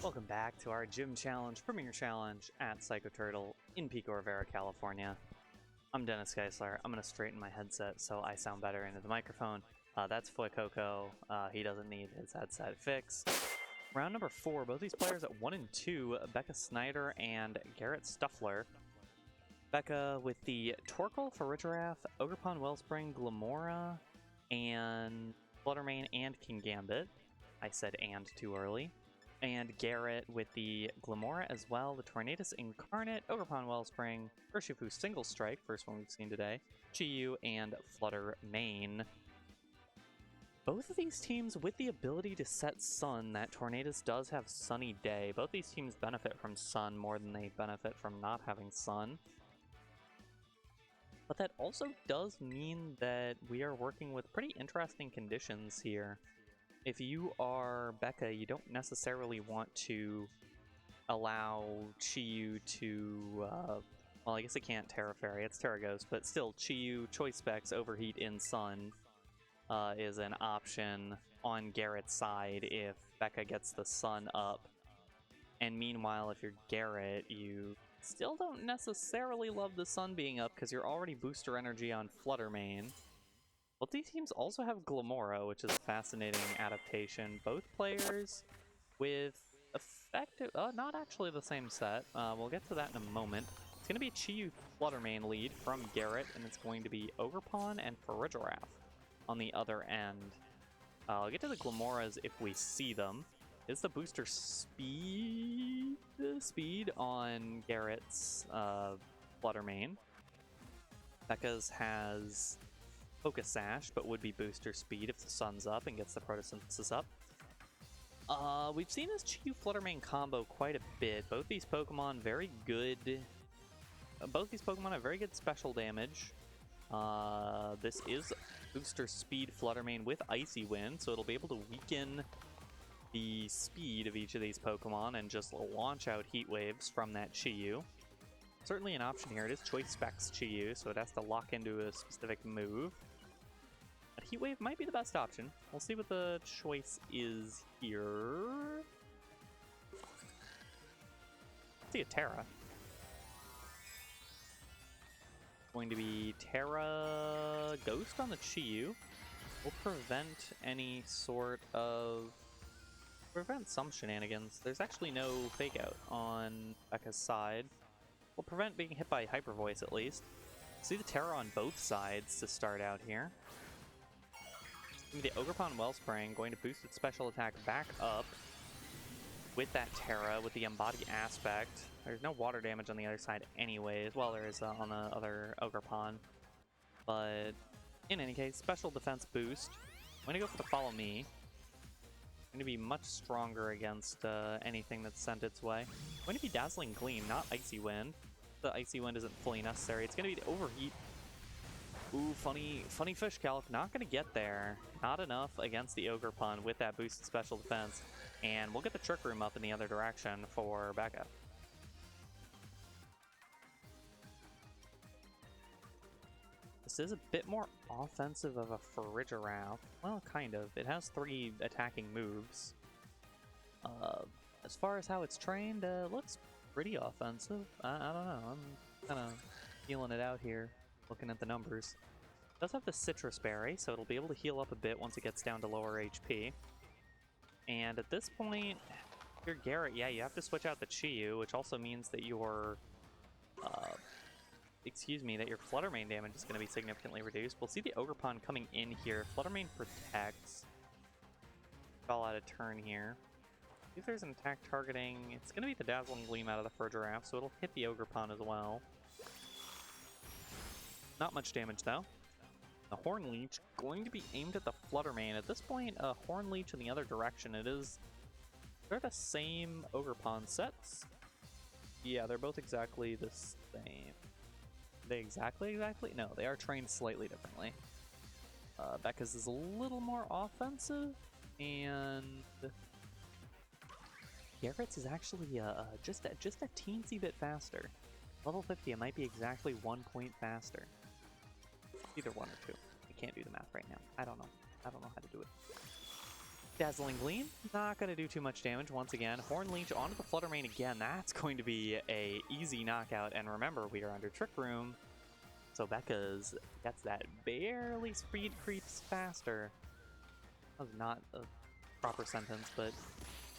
Welcome back to our Gym Challenge, Premier Challenge at Psycho Turtle in Pico Rivera, California. I'm Dennis Geisler. I'm going to straighten my headset so I sound better into the microphone. That's Foy Coco. He doesn't need his headset fixed. Round number 4, both these players at 1 and 2, Bekah Snyder and Garret Stuffler. Bekah with the Torkoal, Farigiraf, Ogerpon, Wellspring, Glamora, and Fluttermane and Kingambit. I said "and" too early. And Garret with the Glamora as well, the Tornadus Incarnate, Ogerpon, Wellspring, Urshifu Single Strike, first one we've seen today, Chi-Yu, and Fluttermane. Both of these teams with the ability to set Sun. That Tornadus does have Sunny Day. Both these teams benefit from Sun more than they benefit from not having Sun. But that also does mean that we are working with pretty interesting conditions here. If you are Bekah, you don't necessarily want to allow Chi-Yu to, well, I guess it can't Terra Fairy, it's Terra Ghost, but still, Chi-Yu Choice Specs Overheat in Sun is an option on Garret's side if Bekah gets the Sun up. And meanwhile, if you're Garret, you still don't necessarily love the Sun being up because you're already booster energy on Fluttermane. Both these teams also have Glamora, which is a fascinating adaptation. Both players with effective... not actually the same set. We'll get to that in a moment. It's going to be Chi-Yu Fluttermane lead from Garret, and it's going to be Ogerpon and Farigiraf on the other end. I'll get to the Glamoras if we see them. Is the booster speed on Garret's Fluttermane. Bekah's has Focus Sash, but would be booster speed if the Sun's up and gets the Photosynthesis up. We've seen this Chi-Yu Fluttermane combo quite a bit. Both these Pokemon very good. Both these Pokemon have very good special damage. This is booster speed Fluttermane with Icy Wind, so it'll be able to weaken the speed of each of these Pokemon and just launch out Heat Waves from that Chi-Yu. Certainly an option here. It is Choice Specs Chi-Yu, so it has to lock into a specific move. But Heat Wave might be the best option. We'll see what the choice is here. Let's see a Terra. Going to be Terra Ghost on the Chi-Yu. Will prevent any sort of... prevent some shenanigans. There's actually no Fake Out on Bekah's side. Will prevent being hit by Hyper Voice at least. See the Terra on both sides to start out here. The Ogerpon Wellspring going to boost its special attack back up with that Terra with the Embody aspect. There's no water damage on the other side anyways. Well, there is on the other Ogerpon. But in any case, special defense boost. I'm going to go for the Follow Me. Going to be much stronger against anything that's sent its way. Going to be Dazzling Gleam, not Icy Wind. The Icy Wind isn't fully necessary. It's going to be the Overheat. Ooh, funny Fish Calc. Not going to get there. Not enough against the Ogerpon with that boosted special defense. And we'll get the Trick Room up in the other direction for Bekah. This is a bit more offensive of a Farigiraf. Well, kind of. It has 3 attacking moves. As far as how it's trained, looks pretty offensive. I don't know. I'm kind of feeling it out here, looking at the numbers. It does have the Citrus Berry, so it'll be able to heal up a bit once it gets down to lower HP. And at this point, if you're Garret, yeah, you have to switch out the Chi-Yu, which also means that your... that your Fluttermane damage is going to be significantly reduced. We'll see the Ogerpon coming in here. Fluttermane protects. Fall out of turn here. See if there's an attack targeting. It's going to be the Dazzling Gleam out of the Farigiraf, so it'll hit the Ogerpon as well. Not much damage though. The Horn Leech going to be aimed at the Fluttermane. At this point, a Horn Leech in the other direction. They're the same Ogerpon sets. Yeah, they're both exactly the same. They exactly? No, they are trained slightly differently. Bekah's is a little more offensive, and Garret's is actually just a teensy bit faster. Level 50, it might be exactly 1 point faster. Either 1 or 2. I can't do the math right now. I don't know how to do it. Dazzling Gleam, not going to do too much damage once again. Horn Leech onto the Flutter Mane again. That's going to be a easy knockout. And remember, we are under Trick Room. So Bekah's gets that barely speed creeps faster. That was not a proper sentence, but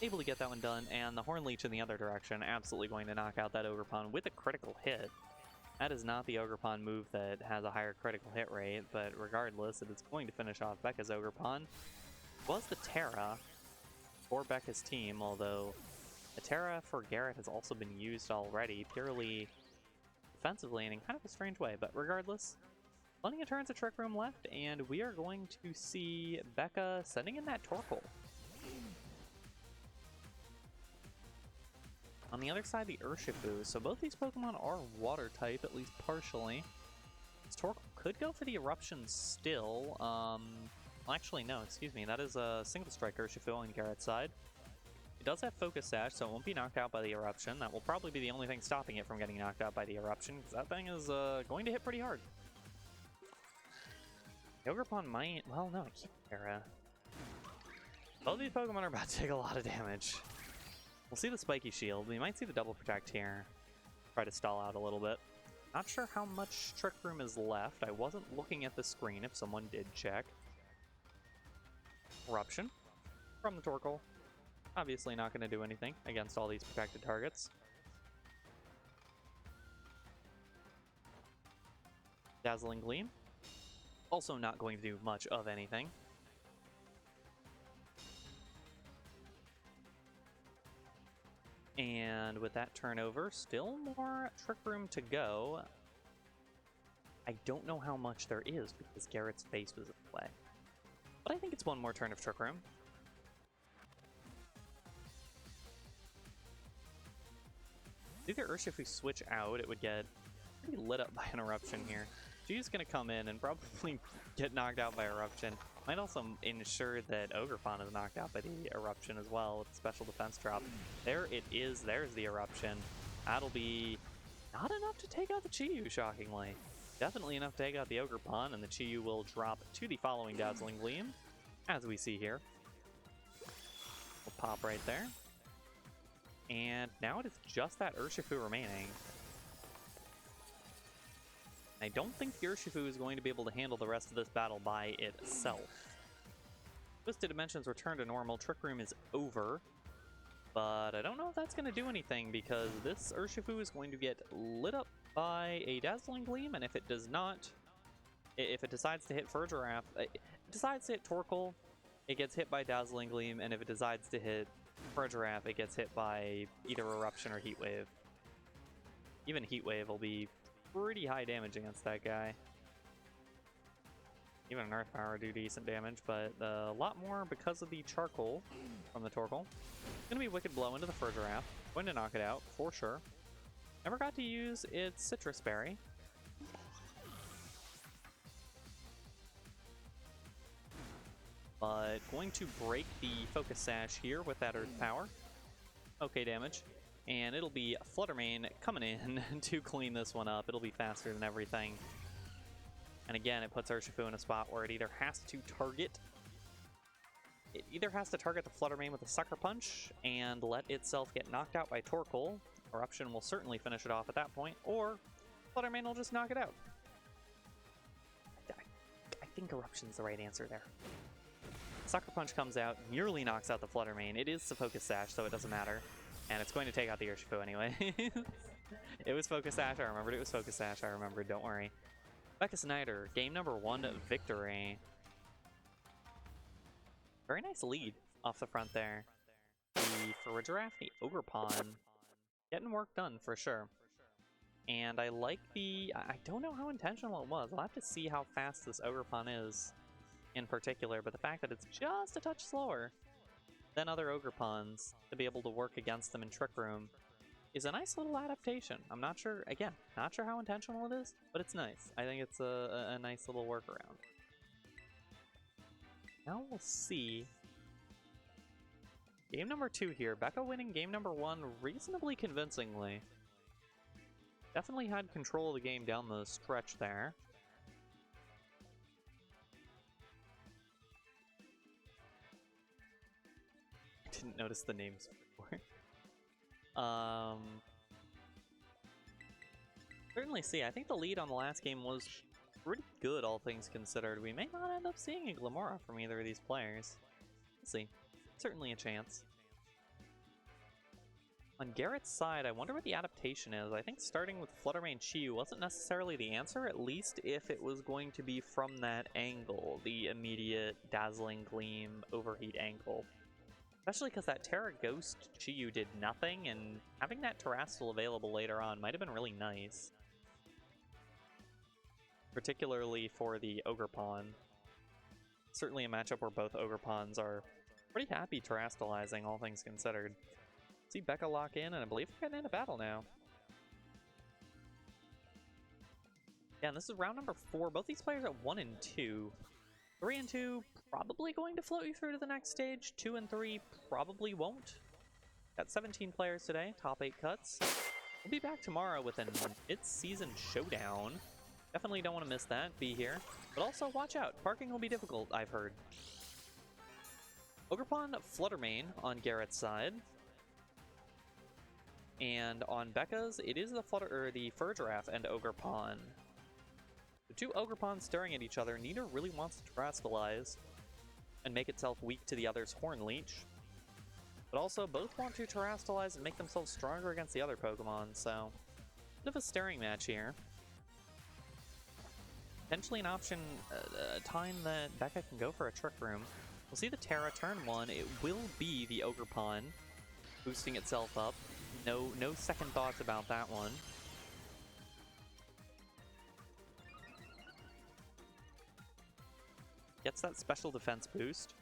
able to get that one done. And the Horn Leech in the other direction, absolutely going to knock out that Ogerpon with a critical hit. That is not the Ogerpon move that has a higher critical hit rate, but regardless, it is going to finish off Bekah's Ogerpon. Was the Terra for Bekah's team, although the Terra for Garret has also been used already, purely defensively and in kind of a strange way. But regardless, plenty of turns of Trick Room left, and we are going to see Bekah sending in that Torkoal. On the other side, the Urshifu. So both these Pokemon are water type, at least partially. This Torkoal could go for the Eruption still. Actually, no, excuse me. That is a single strike Urshifu on Garret's side. It does have Focus Sash, so it won't be knocked out by the Eruption. That will probably be the only thing stopping it from getting knocked out by the Eruption, because that thing is going to hit pretty hard. Ogerpon might... Well, no, I can't. Terra. Both these Pokemon are about to take a lot of damage. We'll see the Spiky Shield. We might see the Double Protect here. Try to stall out a little bit. Not sure how much Trick Room is left. I wasn't looking at the screen if someone did check. Eruption from the Torkoal. Obviously not going to do anything against all these protected targets. Dazzling Gleam. Also not going to do much of anything. And with that turnover, still more Trick Room to go. I don't know how much there is because Garrett's face was in play. But I think it's one more turn of Trick Room. Either Urshifu switch out, it would get pretty lit up by an Eruption here. She's going to come in and probably get knocked out by Eruption. Might also ensure that Ogerpon is knocked out by the Eruption as well with the special defense drop. There it is. There's the Eruption. That'll be not enough to take out the Chi-Yu, shockingly. Definitely enough to take out the Ogerpon, and the Chi-Yu will drop to the following Dazzling Gleam, as we see here. We'll pop right there. And now it is just that Urshifu remaining. I don't think the Urshifu is going to be able to handle the rest of this battle by itself. Twisted Dimensions return to normal. Trick Room is over. But I don't know if that's going to do anything because this Urshifu is going to get lit up by a Dazzling Gleam, and if it does not, if it decides to hit Furgiraffe, it decides to hit Torkoal, it gets hit by Dazzling Gleam, and if it decides to hit Furgiraffe, it gets hit by either Eruption or Heat Wave. Even Heat Wave will be pretty high damage against that guy. Even an Earth Power will do decent damage, but a lot more because of the Charcoal from the Torkoal. It's going to be Wicked Blow into the Furgiraffe. Going to knock it out, for sure. Never got to use its Citrus Berry. But going to break the Focus Sash here with that Earth Power. Okay damage. And it'll be Flutter Mane coming in to clean this one up. It'll be faster than everything. And again, it puts Urshifu in a spot where it either has to target... It either has to target the Flutter Mane with a Sucker Punch and let itself get knocked out by Torkoal. Eruption will certainly finish it off at that point, or Flutter Mane will just knock it out. I think Eruption's the right answer there. Sucker Punch comes out, nearly knocks out the Flutter Mane. It is the Focus Sash, so it doesn't matter. And it's going to take out the Urshifu anyway. It was Focus Sash, I remembered it was Focus Sash, I remembered, don't worry. Bekah Snyder, game number 1 victory. Very nice lead off the front there. The Furgiraffe, the Ogerpon, getting work done for sure. And I like the... I don't know how intentional it was. I'll have to see how fast this Ogerpon is in particular, but the fact that it's just a touch slower than other Ogerpons to be able to work against them in Trick Room is a nice little adaptation. I'm not sure, again, not sure how intentional it is, but it's nice. I think it's a nice little workaround. Now we'll see. Game number 2 here. Bekah winning game number 1 reasonably convincingly. Definitely had control of the game down the stretch there. Didn't notice the names before. Certainly see, I think the lead on the last game was pretty good, all things considered. We may not end up seeing a Glamora from either of these players. We'll see. Certainly a chance. On Garret's side, I wonder what the adaptation is. I think starting with Fluttermane Chiyu wasn't necessarily the answer, at least if it was going to be from that angle, the immediate Dazzling Gleam overheat angle. Especially because that Terra Ghost Chiyu did nothing, and having that Terrastal available later on might have been really nice. Particularly for the Ogre Pawn. Certainly a matchup where both Ogre Pawns are pretty happy Terrastalizing, all things considered. See Bekah lock in, and I believe we're getting into battle now. Yeah, and this is round number 4. Both these players at 1 and 2. 3 and 2 probably going to float you through to the next stage. 2 and 3 probably won't. Got 17 players today, top 8 cuts. We'll be back tomorrow with an mid-season showdown. Definitely don't want to miss that. Be here. But also watch out. Parking will be difficult, I've heard. Ogrepon Fluttermane on Garret's side. And on Bekah's, it is the Fur Giraffe and Ogrepon. The two Ogrepons staring at each other, neither really wants to Terrastalize and make itself weak to the other's Horn Leech. But also, both want to Terrastalize and make themselves stronger against the other Pokemon, so bit of a staring match here. Potentially an option, a time that Bekah can go for a Trick Room. We'll see the Terra turn 1. It will be the Ogrepon boosting itself up. No second thoughts about that one. Gets that special defense boost.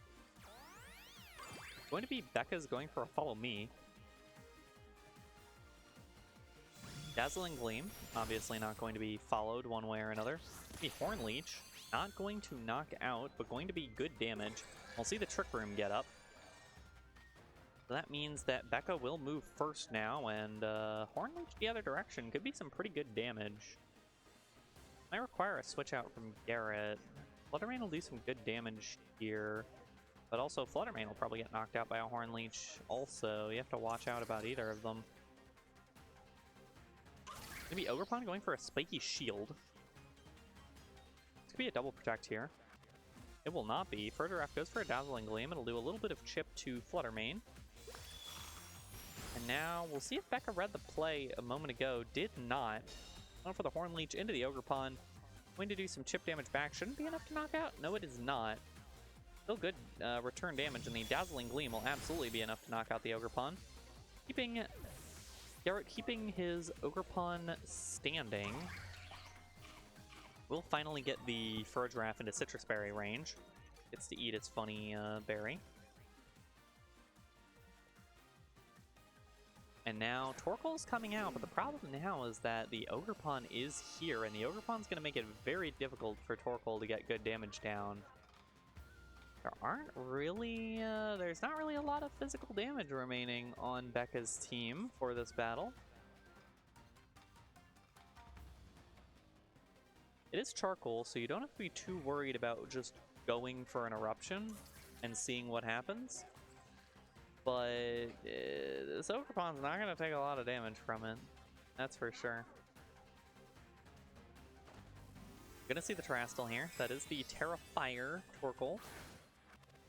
Going to be Bekah's going for a Follow Me. Dazzling Gleam, obviously not going to be followed one way or another. The Horn Leech, not going to knock out, but going to be good damage. We'll see the Trick Room get up. So that means that Bekah will move first now, and Horn Leech the other direction could be some pretty good damage. Might require a switch out from Garret. Fluttermane will do some good damage here, but also Fluttermane will probably get knocked out by a Horn Leech also. You have to watch out about either of them. Maybe Ogrepon going for a Spiky Shield. This could be a double protect here. It will not be. Fur Giraffe goes for a Dazzling Gleam. It'll do a little bit of chip to Fluttermane. And now we'll see if Bekah read the play a moment ago. Did not. Going for the Horn Leech into the Ogrepon. Going to do some chip damage back. Shouldn't be enough to knock out. No, it is not. Still good return damage, and the Dazzling Gleam will absolutely be enough to knock out the Ogrepon. Garret keeping his Ogrepon standing. We'll finally get the Fur Giraffe into Citrus Berry range. Gets to eat its funny berry. And now Torkoal's coming out, but the problem now is that the Ogrepon is here, and the Ogrepon's going to make it very difficult for Torkoal to get good damage down. There's not really a lot of physical damage remaining on Bekah's team for this battle. It is Charcoal, so you don't have to be too worried about just going for an Eruption and seeing what happens. But this Ogrepon's not going to take a lot of damage from it. That's for sure. Gonna see the Terrastal here. That is the Terra Fire Torkoal.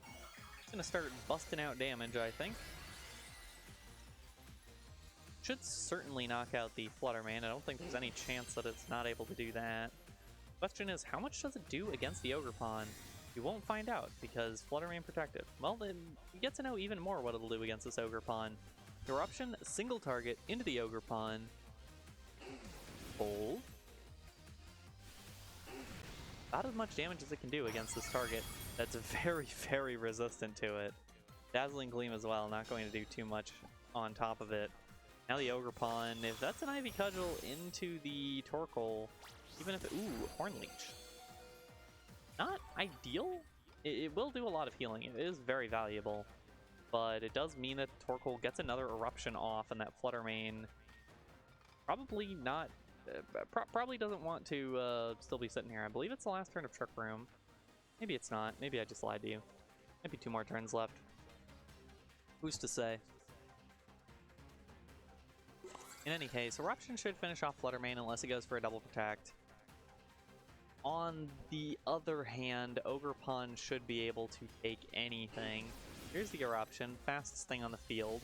It's gonna start busting out damage, I think. Should certainly knock out the Fluttermane. I don't think there's any chance that it's not able to do that. Question is, how much does it do against the Ogrepon? You won't find out, because Fluttermane protected. Well, then you get to know even more what it'll do against this Ogrepon. Eruption, single target into the Ogrepon. Hold. About as much damage as it can do against this target that's very, very resistant to it. Dazzling Gleam as well, not going to do too much on top of it. Now the Ogrepon, if that's an Ivy Cudgel into the Torkoal, even if it, ooh, Horn Leech. Not ideal. It will do a lot of healing. It is very valuable, but it does mean that Torkoal gets another Eruption off, and that Fluttermane probably not, probably doesn't want to still be sitting here. I believe it's the last turn of Trick Room. Maybe it's not. Maybe I just lied to you. Maybe 2 more turns left. Who's to say? In any case, Eruption should finish off Fluttermane unless it goes for a double protect. On the other hand, Ogerpon should be able to take anything. Here's the Eruption, fastest thing on the field.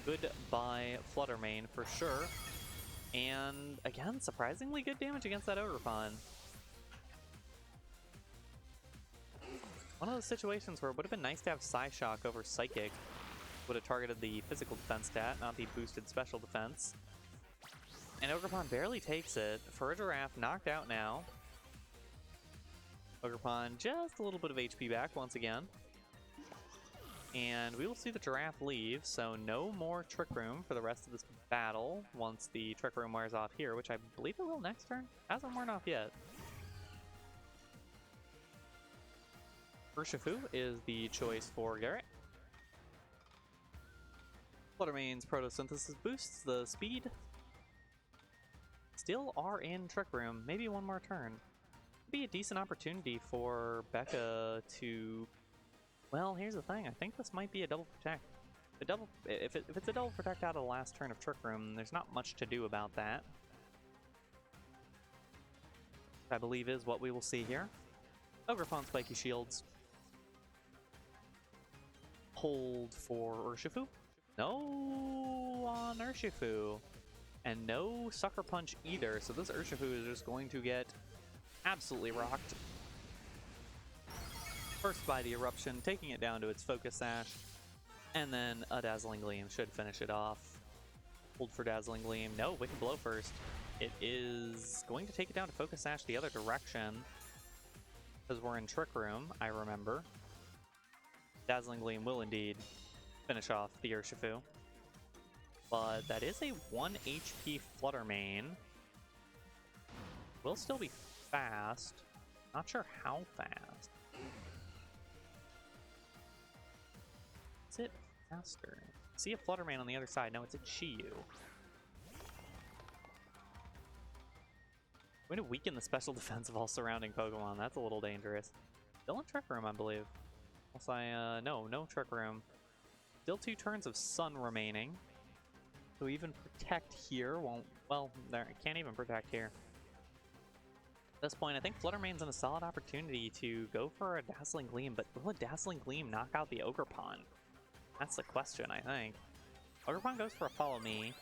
Goodbye Fluttermane for sure. And again, surprisingly good damage against that Ogerpon. One of those situations where it would have been nice to have Psyshock over Psychic. Would have targeted the physical defense stat, not the boosted special defense. And Ogerpon barely takes it. For a Giraffe, knocked out now. Ogerpon just a little bit of HP back once again. And we will see the Giraffe leave, so no more Trick Room for the rest of this battle once the Trick Room wears off here, which I believe it will next turn. Hasn't worn off yet. Urshifu is the choice for Garret. Fluttermane's Photosynthesis boosts the speed. Still are in Trick Room. Maybe one more turn. Be a decent opportunity for Bekah to... Well, here's the thing. I think this might be a double protect. If it's a double protect out of the last turn of Trick Room, there's not much to do about that. I believe is what we will see here. Ogerpon Spiky Shields. Hold for Urshifu. No on Urshifu. And no Sucker Punch either, so this Urshifu is just going to get absolutely rocked. First by the Eruption, taking it down to its Focus Sash, and then a Dazzling Gleam should finish it off. Hold for Dazzling Gleam. No, Wicked Blow first. It is going to take it down to Focus Sash the other direction, because we're in Trick Room, I remember. Dazzling Gleam will indeed finish off the Urshifu. But that is a 1 HP Fluttermane. Will still be fast. Not sure how fast. Is it faster? See a Fluttermane on the other side. No, it's a Chi-Yu. Going to weaken the special defense of all surrounding Pokemon. That's a little dangerous. Still in Trick Room, I believe. Unless no Trick Room. Still 2 turns of Sun remaining. So even Protect here won't... Well, there, can't even Protect here. At this point, I think Fluttermane's in a solid opportunity to go for a Dazzling Gleam, but will a Dazzling Gleam knock out the Ogerpon? That's the question, I think. Ogerpon goes for a Follow Me.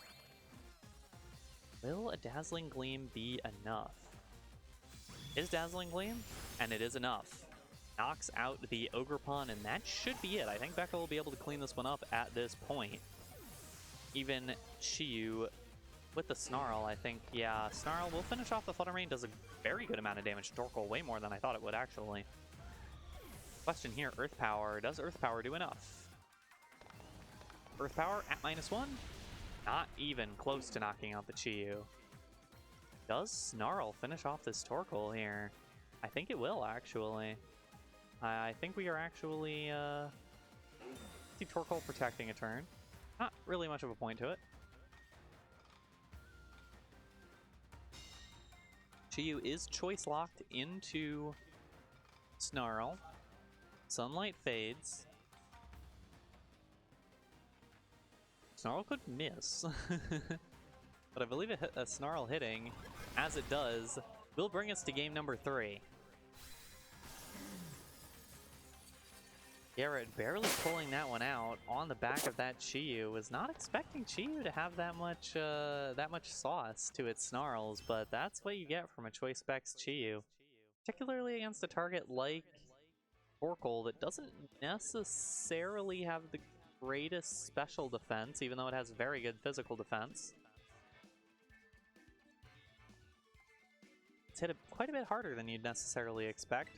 Will a Dazzling Gleam be enough? Is Dazzling Gleam? And it is enough. Knocks out the Ogerpon, and that should be it. I think Bekah will be able to clean this one up at this point. Even Chi-Yu with the Snarl, I think, yeah, Snarl will finish off the Fluttermane, does a very good amount of damage to Torkoal, way more than I thought it would, actually. Question here, Earth Power. Does Earth Power do enough? Earth Power at -1? Not even close to knocking out the Chi-Yu. Does Snarl finish off this Torkoal here? I think it will, actually. I think we are actually, see Torkoal protecting a turn. Not really much of a point to it. Chi-Yu is choice locked into Snarl. Sunlight fades. Snarl could miss. But I believe a Snarl hitting, as it does, will bring us to game number 3. Garret barely pulling that one out on the back of that Chi-Yu. Was not expecting Chi-Yu to have that much sauce to its Snarls, but that's what you get from a Choice Specs Chi-Yu. Particularly against a target like Torkoal that doesn't necessarily have the greatest special defense, even though it has very good physical defense. It's hit quite a bit harder than you'd necessarily expect.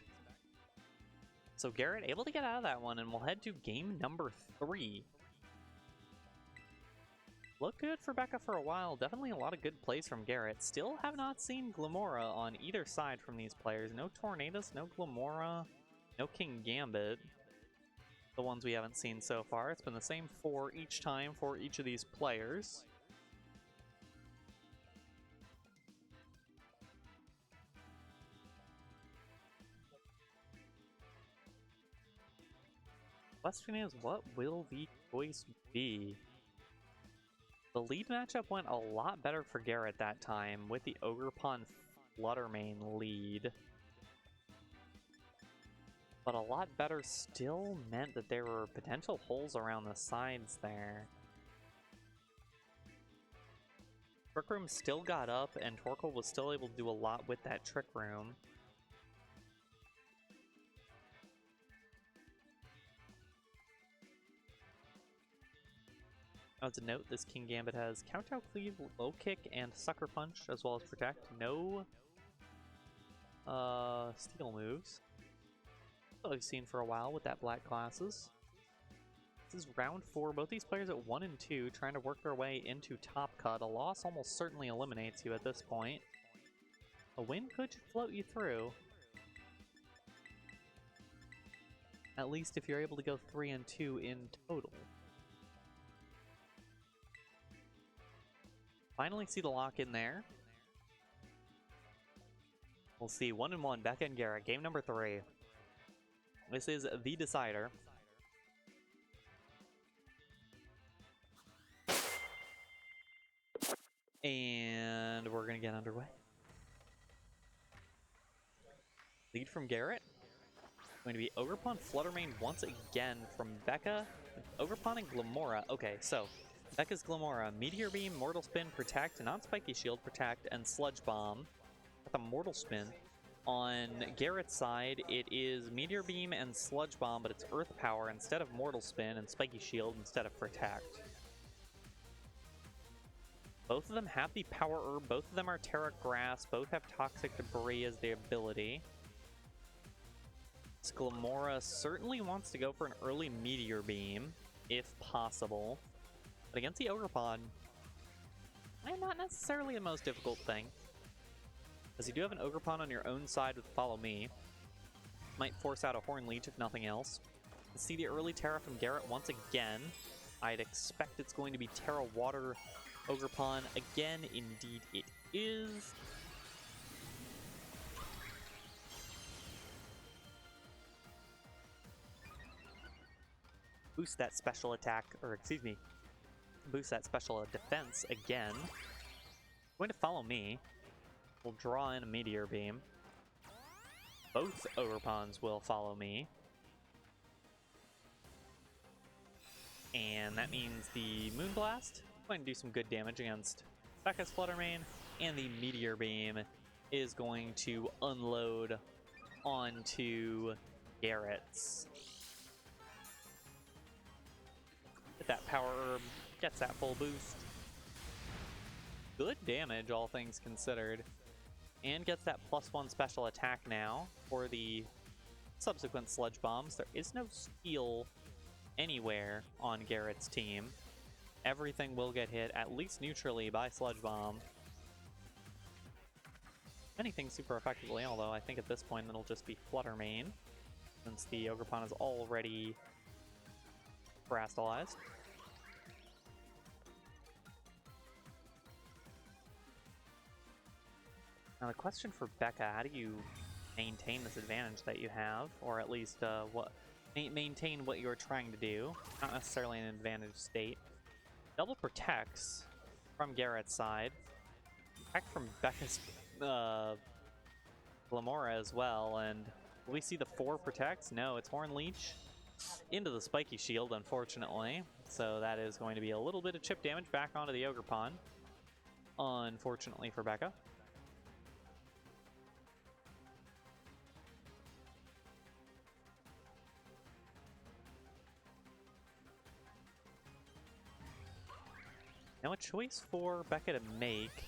So Garret able to get out of that one, and we'll head to game number 3. Looked good for Bekah for a while. Definitely a lot of good plays from Garret. Still have not seen Glimmora on either side from these players. No Tornadus, no Glimmora, no King Gambit. The ones we haven't seen so far. It's been the same 4 each time for each of these players. Question is, what will the choice B. The lead matchup went a lot better for Garret that time with the Ogerpon Fluttermane lead. But a lot better still meant that there were potential holes around the sides there. Trick Room still got up, and Torkoal was still able to do a lot with that Trick Room. As a note, this King Gambit has Kowtow, Cleave, Low Kick, and Sucker Punch, as well as Protect. No steal moves. That we've seen for a while with that black classes. This is round 4. Both these players at 1 and 2 trying to work their way into top cut. A loss almost certainly eliminates you at this point. A win could float you through. At least if you're able to go 3 and 2 in total. Finally see the lock in there. We'll see 1 and 1, Bekah and Garret, game number 3. This is the decider. And we're gonna get underway. Lead from Garret. Going to be Ogerpon Fluttermane once again from Bekah. Ogerpon and Glimmora. Okay, so Bekah's Glimmora, Meteor Beam, Mortal Spin, Protect, non-Spiky Shield, Protect, and Sludge Bomb with a Mortal Spin. On Garret's side, it is Meteor Beam and Sludge Bomb, but it's Earth Power instead of Mortal Spin, and Spiky Shield instead of Protect. Both of them have the Power Herb, both of them are Terra Grass, both have Toxic Debris as the ability. Glimmora certainly wants to go for an early Meteor Beam, if possible. But against the Ogerpon, not necessarily the most difficult thing. As you do have an Ogerpon on your own side with Follow Me. Might force out a Horn Leech if nothing else. Let's see the early Terra from Garret once again. I'd expect it's going to be Terra Water Ogerpon again. Indeed it is. Boost that special attack, or excuse me, boost that special defense again. Going to Follow Me. We'll draw in a Meteor Beam. Both Ogerpons will Follow Me. And that means the Moonblast going to do some good damage against Bekah's Fluttermane, and the Meteor Beam is going to unload onto Garret's. Get that Power Herb, gets that full boost. Good damage, all things considered. And gets that +1 special attack now for the subsequent Sludge Bombs. There is no steal anywhere on Garret's team. Everything will get hit, at least neutrally, by Sludge Bomb. Anything super effectively, although I think at this point it'll just be Fluttermane, since the Ogerpon is already Terastallized. Now the question for Bekah, how do you maintain this advantage that you have, or at least maintain what you're trying to do? Not necessarily an advantage state. Double protects from Garret's side. Protect from Bekah's Glimmora as well, and will we see the 4 protects? No, it's Horn Leech into the Spiky Shield, unfortunately. So that is going to be a little bit of chip damage back onto the Ogerpon, unfortunately for Bekah. Now a choice for Bekah to make.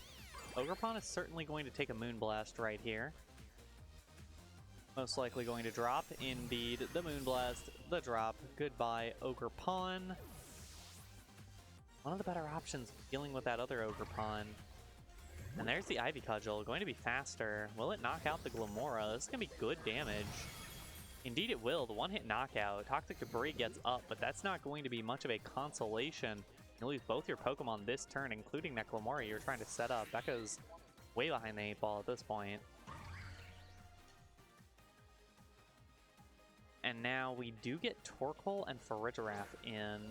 Ogerpon is certainly going to take a Moonblast right here. Most likely going to drop. Indeed, the Moonblast, the drop. Goodbye, Ogerpon. One of the better options dealing with that other Ogerpon. And there's the Ivy Cudgel, going to be faster. Will it knock out the Glimmora? This is going to be good damage. Indeed it will, the one-hit knockout. Toxic Debris gets up, but that's not going to be much of a consolation. You lose both your Pokemon this turn, including that Glimmora you're trying to set up. Bekah's way behind the 8 ball at this point. And now we do get Torkoal and Farigiraf in.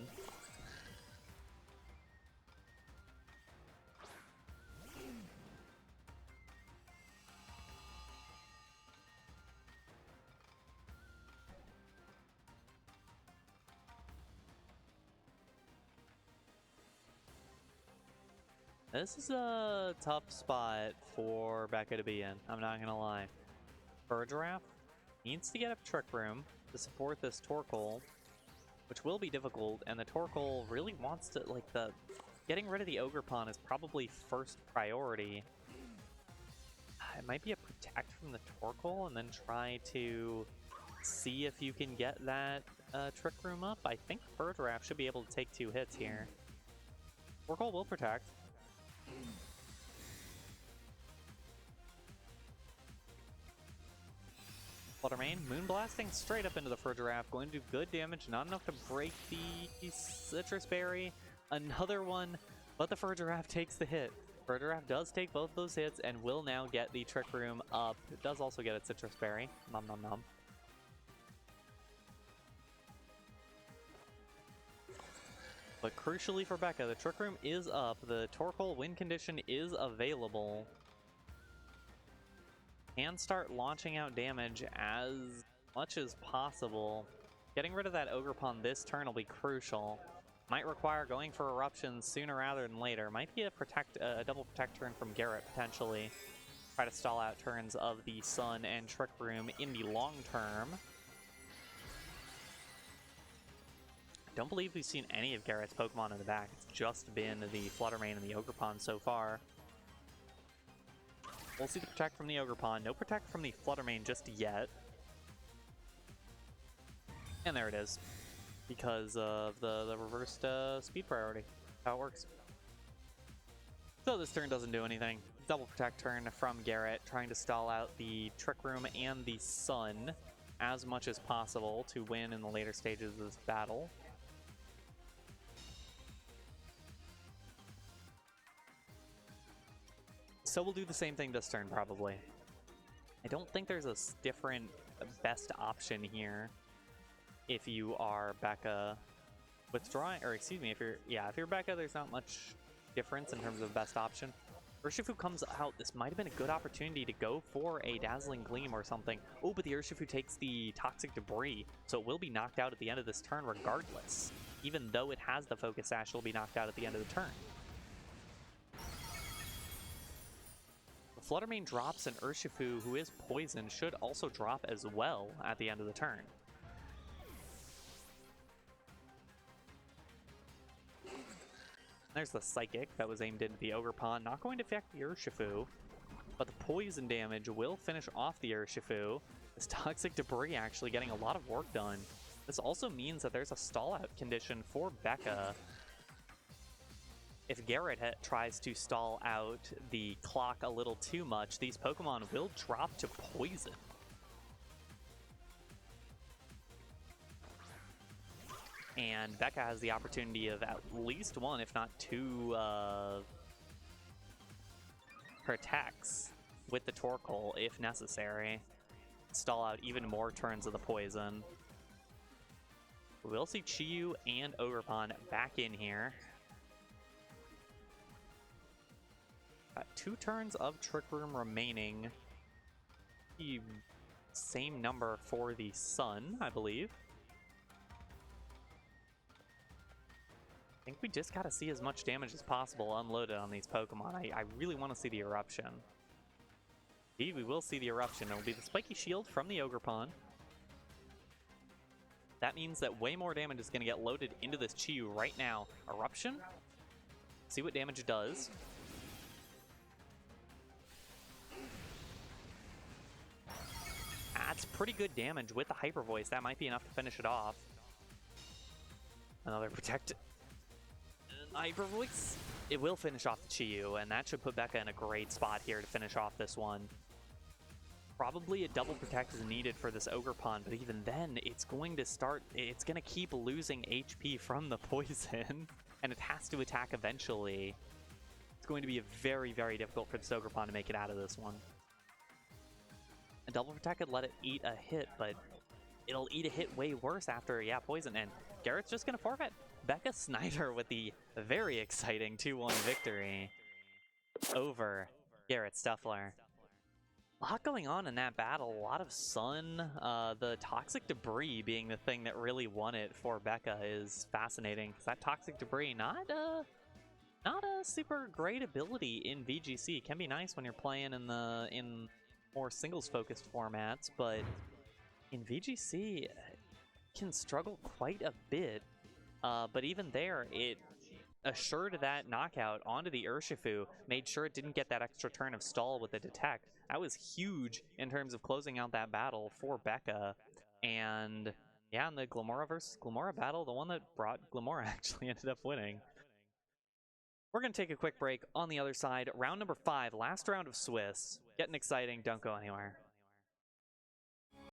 This is a tough spot for Bekah to be in, I'm not gonna lie. Giraffe needs to get up Trick Room to support this Torkoal, which will be difficult, and the Torkoal really wants to, like, getting rid of the Ogerpon is probably first priority. It might be a protect from the Torkoal and then try to see if you can get that Trick Room up. I think Giraffe should be able to take 2 hits here. Torkoal will protect. Fluttermane, Moonblasting straight up into the Giraffe, going to do good damage, not enough to break the Citrus Berry. Another one, but the Giraffe takes the hit. Giraffe does take both those hits and will now get the Trick Room up. It does also get its Citrus Berry. Nom nom nom. But crucially for Bekah, the Trick Room is up. The Torkoal win condition is available. Can start launching out damage as much as possible. Getting rid of that Ogerpon this turn will be crucial. Might require going for eruptions sooner rather than later. Might be a double protect turn from Garret potentially. Try to stall out turns of the Sun and Trick Room in the long term. I don't believe we've seen any of Garret's Pokemon in the back. It's just been the Fluttermane and the Ogerpon so far. We'll see the protect from the Ogerpon. No protect from the Fluttermane just yet. And there it is. Because of the reversed speed priority. How it works. So this turn doesn't do anything. Double protect turn from Garret, trying to stall out the Trick Room and the Sun as much as possible to win in the later stages of this battle. So we'll do the same thing this turn, probably. I don't think there's a different best option here if you are Bekah withdrawing, or excuse me, if you're Bekah, there's not much difference in terms of best option. Urshifu comes out. This might have been a good opportunity to go for a Dazzling Gleam or something. Oh, but the Urshifu takes the Toxic Debris, so it will be knocked out at the end of this turn regardless. Even though it has the Focus Sash, it'll be knocked out at the end of the turn. Fluttermane drops, and Urshifu, who is poisoned, should also drop as well at the end of the turn. There's the Psychic that was aimed into the Ogerpon, not going to affect the Urshifu, but the poison damage will finish off the Urshifu. This Toxic Debris actually getting a lot of work done. This also means that there's a stall-out condition for Bekah. If Garret tries to stall out the clock a little too much, these Pokemon will drop to poison. And Bekah has the opportunity of at least one, if not two, protects with the Torkoal if necessary. Stall out even more turns of the poison. We'll see Chi-Yu and Ogerpon back in here. Got 2 turns of Trick Room remaining. The same number for the Sun, I believe. I think we just gotta see as much damage as possible unloaded on these Pokemon. I really want to see the Eruption. Indeed, we will see the Eruption. It'll be the Spiky Shield from the Ogerpon. That means that way more damage is going to get loaded into this Chi-Yu right now. Eruption. See what damage it does. That's pretty good damage with the Hyper Voice. That might be enough to finish it off. Another Protect. Hyper Voice. It will finish off the Chi-Yu, and that should put Bekah in a great spot here to finish off this one. Probably a double protect is needed for this Ogerpon, but even then, it's going to keep losing HP from the poison, and it has to attack eventually. It's going to be very, very difficult for this Ogerpon to make it out of this one. A double protect could let it eat a hit, but it'll eat a hit way worse after, poison, and Garrett's just going to forfeit. Bekah Snyder with the very exciting 2-1 victory over Garret Stuffler. A lot going on in that battle, a lot of Sun. The Toxic Debris being the thing that really won it for Bekah is fascinating, because that Toxic Debris, not Not a super great ability in VGC. It can be nice when you're playing in more singles focused formats, but in VGC it can struggle quite a bit. But even there, it assured that knockout onto the Urshifu, made sure it didn't get that extra turn of stall with the detect. That was huge in terms of closing out that battle for Bekah. And yeah, in the Glamora versus Glamora battle, the one that brought Glamora actually ended up winning. We're going to take a quick break. On the other side, round number 5, last round of Swiss. Getting exciting, don't go anywhere.